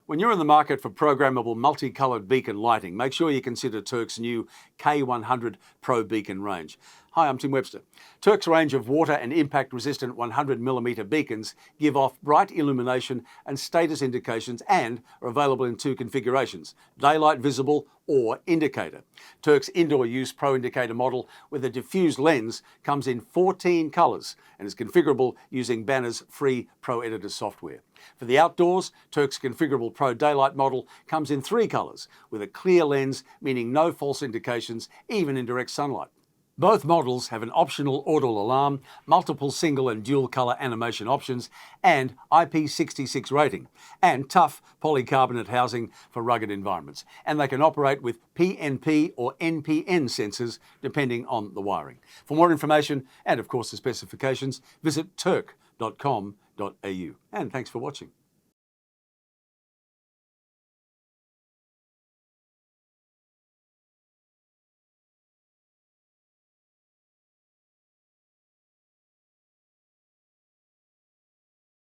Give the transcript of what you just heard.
When you're in the market for programmable multicoloured beacon lighting, make sure you consider Turck's new K100 Pro beacon range. Hi, I'm Tim Webster. Turck's range of water and impact resistant 100mm beacons give off bright illumination and status indications and are available in two configurations: daylight visible or indicator. Turck's indoor use Pro indicator model with a diffused lens comes in 14 colours and is configurable using Banner's free Pro Editor software. For the outdoors, Turck's configurable Pro daylight model comes in 3 colours with a clear lens, meaning no false indications even in direct sunlight. Both models have an optional audible alarm, multiple single and dual colour animation options, and IP66 rating, and tough polycarbonate housing for rugged environments. And they can operate with PNP or NPN sensors depending on the wiring. For more information and of course the specifications, visit turck.com.au. And thanks for watching.